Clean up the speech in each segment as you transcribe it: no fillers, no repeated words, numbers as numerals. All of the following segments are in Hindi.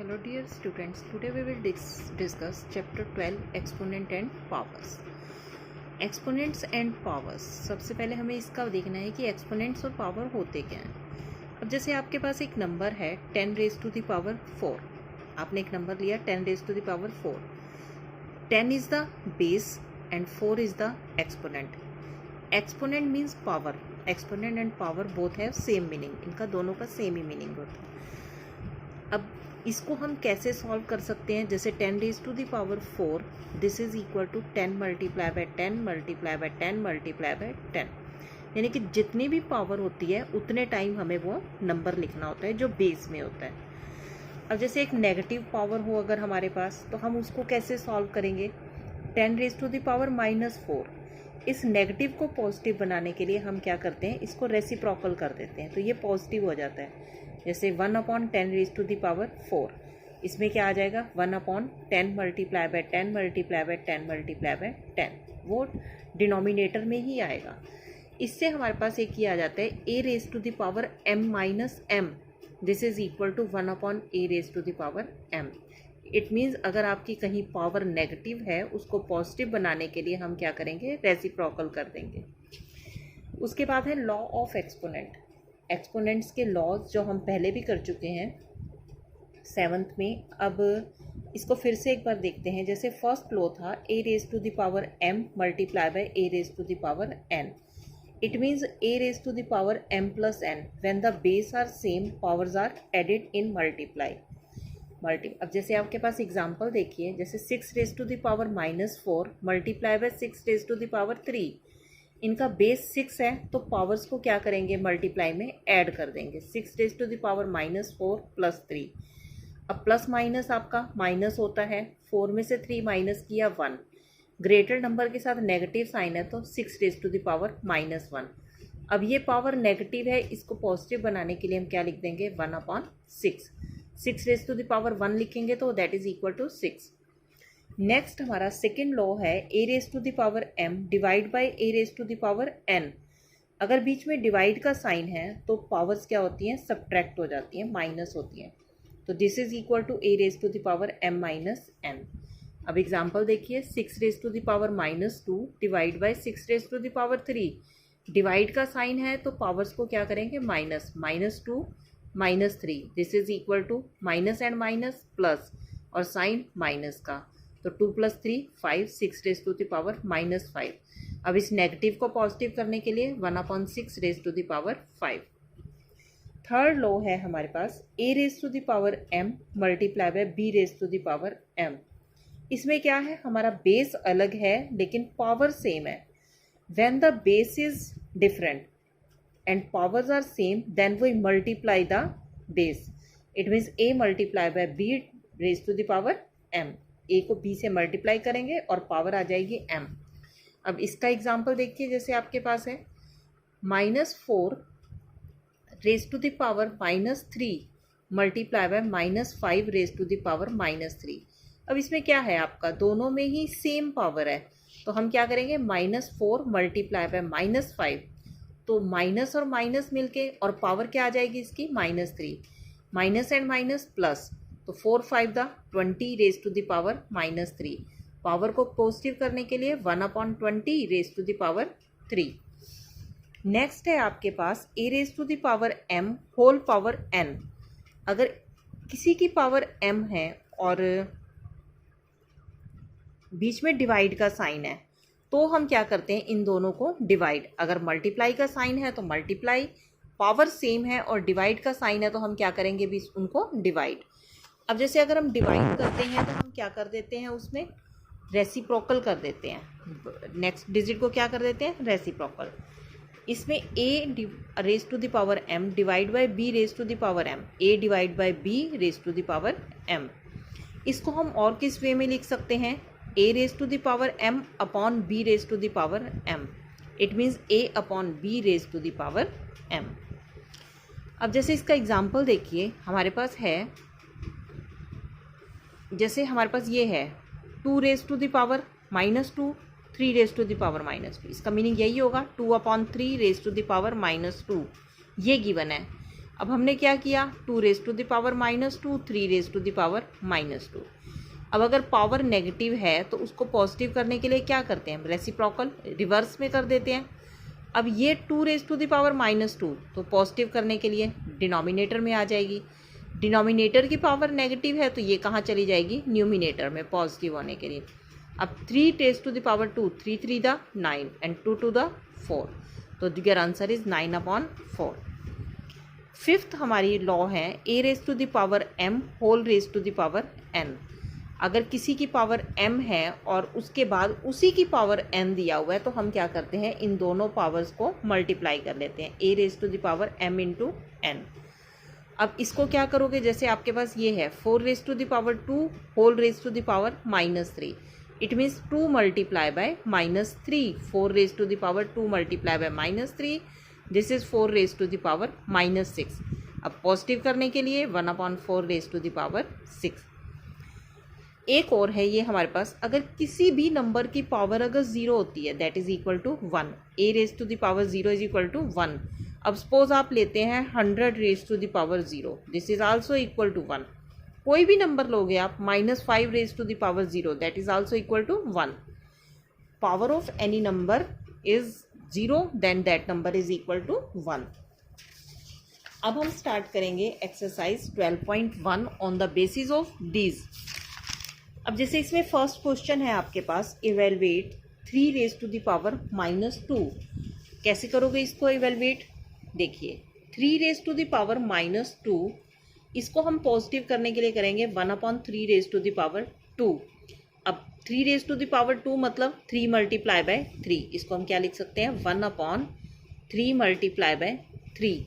Hello dear students, today we will discuss chapter 12 exponent and powers. Exponents and powers. सबसे पहले हमें इसका देखना है कि exponents और power होते क्या हैं। अब जैसे आपके पास एक नंबर है 10 raised to the power 4, आपने एक नंबर लिया 10 raised to the power 4. 10 is the base and 4 is the exponent. Exponent means power. Exponent and power both have same meaning. इनका दोनों का सेम ही मीनिंग होता है। अब इसको हम कैसे सॉल्व कर सकते हैं, जैसे 10 raise to the power 4 this is equal to 10 multiply by 10 multiply by 10 multiply by 10, यानी कि जितनी भी पावर होती है उतने टाइम हमें वो नंबर लिखना होता है जो बेस में होता है। अब जैसे एक नेगेटिव पावर हो अगर हमारे पास, तो हम उसको कैसे सॉल्व करेंगे। 10 रेज टू द पावर -4, इस नेगेटिव को पॉजिटिव बनाने के लिए हम क्या करते हैं, इसको रेसिप्रोकल कर देते हैं, तो ये पॉजिटिव हो जाता है। जैसे 1/10 रेज टू द पावर 4, इसमें क्या आ जाएगा 1/10 multiply by 10 multiply by 10 multiply by 10, वो डिनोमिनेटर में ही आएगा। इससे हमारे पास एक ही आ जाता है a raise to the power m-m, this is equal to 1/a raise to the power m। It means अगर आपकी कहीं पावर नेगेटिव है उसको पॉजिटिव बनाने के लिए हम क्या करेंगे, रेसिप्रोकल कर देंगे। उसके बाद है लॉ ऑफ एक्सपोनेंट। एक्सपोनेंट्स के लॉज जो हम पहले भी कर चुके हैं 7th में, अब इसको फिर से एक बार देखते हैं। जैसे फर्स्ट लॉ था a raise to the power m multiply by a raise to the power n, it means a raise to the power m plus n, when the base are same powers are added in multiply. अब जैसे आपके पास एग्जांपल देखिए, जैसे 6 raise to the power -4 multiply by 6 raise to the power 3, इनका बेस 6 है तो पावर्स को क्या करेंगे, मल्टीप्लाई में ऐड कर देंगे। 6 raise to the power -4 plus 3, अब प्लस माइनस आपका माइनस होता है, 4 में से 3 माइनस किया 1, ग्रेटर नंबर के साथ नेगेटिव साइन है तो 6 रेज टू द पावर -1। अब ये पावर नेगेटिव है, इसको पॉजिटिव बनाने के लिए हम क्या लिख देंगे 1/6। 6 रेज टू द पावर 1 लिखेंगे तो that is equal to 6। Next हमारा सेकेंड लॉ है a raise to the power m divide by a raise to the power n। अगर बीच में डिवाइड का साइन है तो पावर्स क्या होती हैं, सब्ट्रैक्ट हो जाती हैं, माइनस होती हैं, तो this is equal to a raise to the power m minus n। अब एग्जांपल देखिए, 6 raise to the power -2 divide by 6 raise to the power 3, divide का साइन है तो पावर्स को क्या करेंगे, minus, -2 -3, this is equal to minus and minus plus और साइन माइनस का, तो 2 + 3 5, 6 रेज टू द पावर -5। अब इस नेगेटिव को पॉजिटिव करने के लिए 1/6 raise to the power 5। Third law है हमारे पास a raise to the power m multiply by b raise to the power m। इसमें क्या है, हमारा बेस अलग है लेकिन पावर सेम है। When the base is different and powers are same then we multiply the base, it means a multiply by b raise to the power m, a को b से मल्टीप्लाई करेंगे और पावर आ जाएगी m। अब इसका एग्जांपल देखिए, जैसे आपके पास है -4 raise to the power -3 multiply by -5 raise to the power -3। अब इसमें क्या है, आपका दोनों में ही सेम पावर है, तो हम क्या करेंगे, -4 मल्टीप्लाई बाय -5, तो माइनस और माइनस मिलके और पावर क्या आ जाएगी इसकी, -3, माइनस एंड माइनस प्लस, तो 4 5 द 20 raise to the power -3। Power को पॉजिटिव करने के लिए 1/20 raise to the power 3। Next है आपके पास a raise to the power m whole power n। अगर किसी की पावर m है और बीच में डिवाइड का साइन है तो हम क्या करते हैं, इन दोनों को डिवाइड। अगर मल्टीप्लाई का साइन है तो मल्टीप्लाई, पावर सेम है और डिवाइड का साइन है तो हम क्या करेंगे, भी उनको डिवाइड। अब जैसे अगर हम डिवाइड करते हैं तो हम क्या कर देते हैं, उसमें रेसिप्रोकल कर देते हैं, नेक्स्ट डिजिट को क्या कर देते हैं, रेसिप्रोकल। इसमें a raise to the power m divide by b raise to the power m, a divide by b raise to the power m। इसको हम और किस वे में लिख सकते हैं, a raise to the power m upon b raise to the power m, it means a upon b raise to the power m। अब जैसे इसका एग्जांपल देखिए, हमारे पास है, जैसे हमारे पास ये है 2 raise to the power -2, 3 raise to the power -2, इसका मीनिंग यही होगा 2/3 रेज टू द पावर -2, ये गिवन है। अब हमने क्या किया, 2 raise to the power -2, 3 raise to the power -2। अब अगर पावर नेगेटिव है तो उसको पॉजिटिव करने के लिए क्या करते हैं हम, रेसिप्रोकल रिवर्स में कर देते हैं। अब ये 2 रेज टू द पावर -2 तो पॉजिटिव करने के लिए डिनोमिनेटर में आ जाएगी। डिनोमिनेटर की पावर नेगेटिव है तो ये कहाँ चली जाएगी, न्यूमिनेटर में पॉजिटिव होने के लिए। अब 3 रेज टू द पावर 2, 3 3 द 9 एंड 2 2 द 4, तो योर आंसर इज 9/4। फिफ्थ हमारी लॉ है a raise to the power m whole raise to the power n। अगर किसी की पावर m है और उसके बाद उसी की पावर n दिया हुआ है तो हम क्या करते हैं, इन दोनों पावर्स को मल्टीप्लाई कर लेते हैं, a raise to the power m into n। अब इसको क्या करोगे, जैसे आपके पास ये है 4 raise to the power 2 whole raise to the power -3, it means 2 multiply by -3, 4 raise to the power 2 multiply by -3, this is 4 raise to the power -6। अब पॉजिटिव करने के लिए 1/4 रेज टू द पावर 6। एक और है ये हमारे पास, अगर किसी भी नंबर की पावर अगर 0 होती है that is equal to 1, a raise to the power 0 is equal to 1। अब सपोज आप लेते हैं 100 raise to the power 0, this is also equal to 1। कोई भी नंबर लोगे आप, -5 raise to the power 0 that is also equal to 1। Power of any number is 0 then that number is equal to 1। अब हम स्टार्ट करेंगे exercise 12.1 on the basis of these. अब जैसे इसमें फर्स्ट क्वेश्चन है आपके पास, evaluate 3 raise to the power -2। कैसे करोगे इसको इवेलुएट, देखिए 3 रेज टू द पावर -2, इसको हम पॉजिटिव करने के लिए करेंगे 1/3 रेज टू द पावर 2। अब 3 रेज टू द पावर 2 मतलब 3 मल्टीप्लाई बाय 3, इसको हम क्या लिख सकते हैं, 1/3 मल्टीप्लाई बाय 3,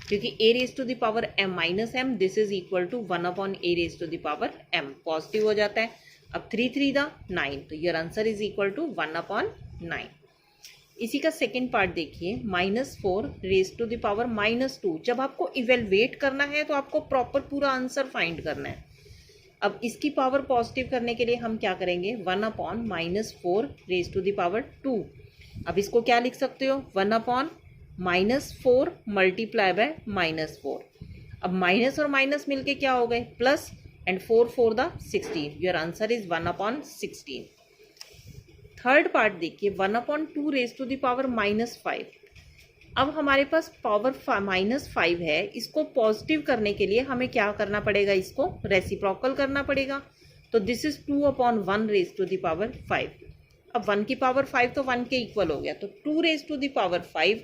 क्योंकि a raise to the power m -m this is equal to 1/a raise to the power m, positive हो जाता है। अब 3 3 द 9, तो your answer is equal to 1/9। इसी का सेकेंड पार्ट देखिए, -4 रेज टू द पावर -2। जब आपको इवेलुएट करना है तो आपको प्रॉपर पूरा आंसर फाइंड करना है। अब इसकी पावर पॉजिटिव करने के लिए हम क्या करेंगे, 1/-4 रेज टू द पावर 2। अब इसको क्या लिख सकते हो, 1/-4 मल्टीप्लाई बाय -4। अब माइनस और माइनस मिलके क्या हो गए, plus, and 4 4 the 16, your answer is 1/16। Third part देखिए, 1/2 रेज टू द पावर -5। अब हमारे पास पावर -5 है, इसको पॉजिटिव करने के लिए हमें क्या करना पड़ेगा, इसको रेसिप्रोकल करना पड़ेगा। तो this is 2/1 raise to the power 5। अब 1 की पावर 5 तो 1 के इक्वल हो गया, तो 2 raise to the power 5,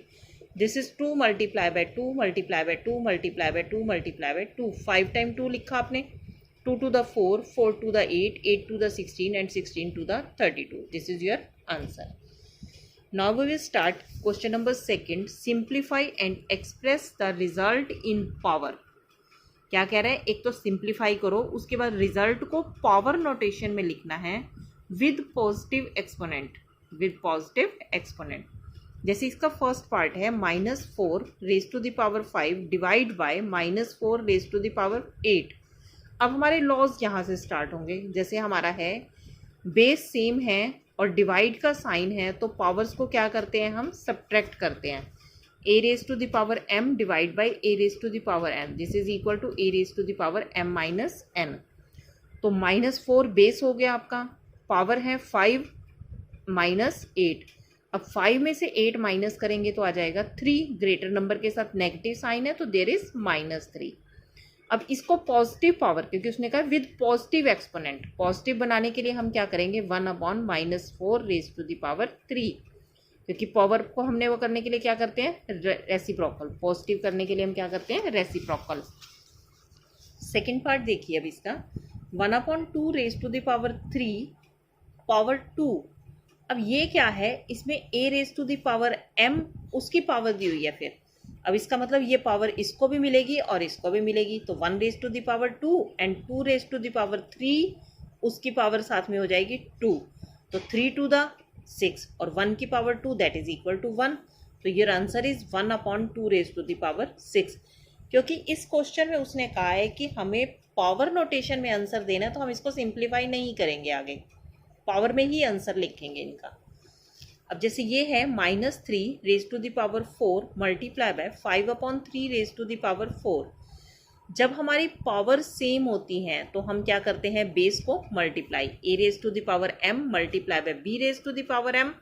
this is 2 multiply by 2 multiply by 2 multiply by 2 multiply by 2, 5 time 2 लिखा आपने, 2 to the 4, 4 to the 8, 8 to the 16 and 16 to the 32. This is your answer. Now we will start question number 2. Simplify and express the result in power. क्या कह रहे हैं, एक तो सिंप्लीफाई करो, उसके बाद रिजल्ट को पावर नोटेशन में लिखना है with positive exponent, with positive exponent. जैसे इसका फर्स्ट पार्ट है -4 raise to the power 5 divide by -4 raise to the power 8। अब हमारे लॉज यहाँ से स्टार्ट होंगे। जैसे हमारा है बेस सेम है और डिवाइड का साइन है, तो पावर्स को क्या करते हैं, हम सब्ट्रैक्ट करते हैं। a raise to the power m divide by a raise to the power n, this is equal to a raise to the power m minus n। तो -4 बेस हो गया आपका, पावर है 5 माइनस 8। अब 5 में से 8 माइनस करेंगे तो आ जाएगा 3, ग्रेटर नंबर के साथ नेगेटिव साइन है तो देयर इज -3। अब इसको पॉजिटिव पावर, क्योंकि उसने कहा विद पॉजिटिव एक्सपोनेंट, पॉजिटिव बनाने के लिए हम क्या करेंगे, 1/-4 रेज टू द पावर 3, क्योंकि पावर को हमने वो करने के लिए क्या करते हैं, रेसिप्रोकल। पॉजिटिव करने के लिए हम क्या करते हैं, रेसिप्रोकल। सेकेंड पार्ट देखिए अब इसका, 1/2 raise to the power 3 power 2। अब ये क्या है, इसमें a raise to the power m उसकी पावर दी हुई है। फिर अब इसका मतलब ये पावर इसको भी मिलेगी और इसको भी मिलेगी, तो 1 raise to the power 2 and 2 raise to the power 3 उसकी पावर साथ में हो जाएगी 2, तो 3 to the 6 और 1 की power 2 that is equal to 1। तो your answer is 1/2 raise to the power 6। क्योंकि इस क्वेश्चन में उसने कहा है कि हमें पावर नोटेशन में आंसर देना है, तो हम इसको सिंप्लीफाई नहीं करेंगे, आगे पावर में ही आंसर लिखेंगे इनका। अब जैसे ये है -3 raise to the power 4 multiply by 5/3 raise to the power 4। जब हमारी पावर सेम होती हैं तो हम क्या करते हैं, बेस को multiply, a raise to the power m multiply by b raise to the power m,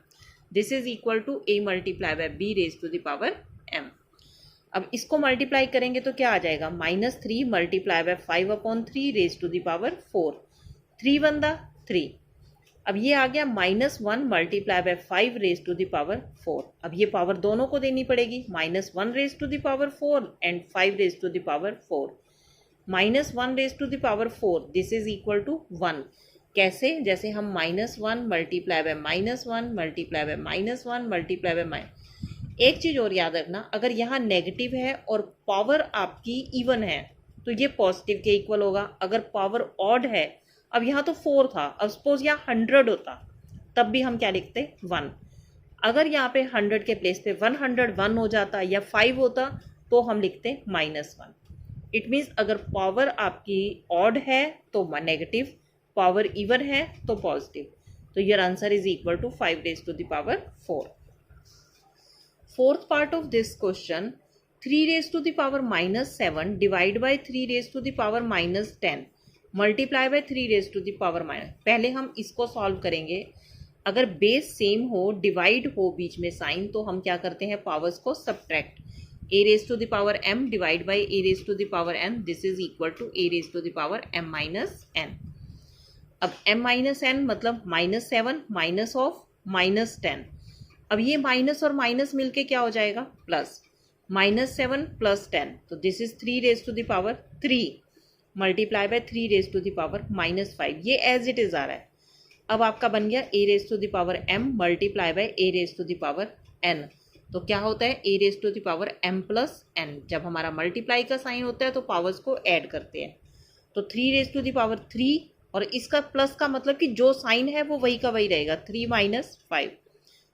this is equal to a multiply by b raise to the power m। अब इसको मल्टीप्लाई करेंगे तो क्या आ जाएगा, -3 multiply by 5/3 raise to the power 4, 3 × 3। अब ये आ गया -1 multiply by 5 raise to the power 4। अब ये पावर दोनों को देनी पड़ेगी, -1 raise to the power 4 and 5 raise to the power 4। -1 raise to the power 4 this is equal to 1। कैसे, जैसे हम -1 multiply by -1 multiply by -1 multiply bye एक चीज़ और याद रखना, अगर यहाँ नेगेटिव है और पावर आपकी इवन है तो ये पॉजिटिव के इक्वल होगा। अगर पावर ऑड है, अब यहाँ तो 4 था, अब सपोज यहाँ 100 होता तब भी हम क्या लिखते, 1। अगर यहाँ पे 100 के प्लेस पे 101 हो जाता या 5 होता तो हम लिखते -1। इट मीन्स अगर पावर आपकी ऑड है तो नेगेटिव, पावर इवन है तो पॉजिटिव। तो your answer is equal to 5 raise to the power 4। Fourth part of this question, 3 raise to the power -7 divide by 3 raise to the power -10 multiply by 3 raise to the power पहले हम इसको सॉल्व करेंगे। अगर बेस सेम हो, डिवाइड हो बीच में साइन, तो हम क्या करते हैं, पावर्स को subtract, a raise to the power m divide by a raise to the power n, this is equal to a raise to the power m -n। अब m -n मतलब -7 माइनस ऑफ -10। अब ये माइनस और माइनस मिलके क्या हो जाएगा, प्लस, -7 + 10, तो this is 3 raise to the power 3 multiply by 3 raise to the power -5। ये एज इट इज आ रहा है। अब आपका बन गया a raise to the power m multiply by a raise to the power n। तो क्या होता है, a raise to the power m + n। जब हमारा मल्टीप्लाई का साइन होता है तो पावर्स को ऐड करते हैं, तो 3 रेज टू द पावर 3, और इसका प्लस का मतलब कि जो साइन है वो वही का वही रहेगा, 3 - 5।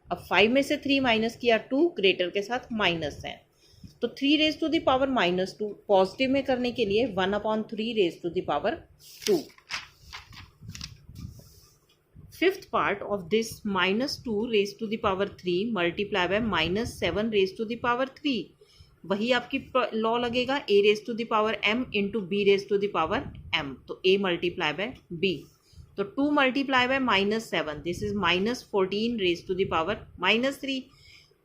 अब 5 में से 3 माइनस किया, 2 ग्रेटर के साथ माइनस है, तो 3 raise to the power -2 positive में करने के लिए 1/3 raise to the power 2। Fifth part of this -2 raise to the power 3 multiply by -7 raise to the power 3, वही आपकी लॉ लगेगा, a raise to the power m into b raise to the power m, तो a मल्टीप्लाई बाय b, तो 2 multiply by -7, this is -14 raise to the power -3।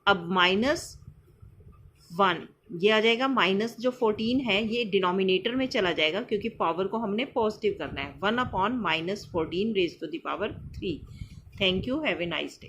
अब -1 ये आ जाएगा, माइनस जो 14 है ये डिनोमिनेटर में चला जाएगा क्योंकि पावर को हमने पॉजिटिव करना है, 1/-14 raise to the power 3। Thank you, have a nice day.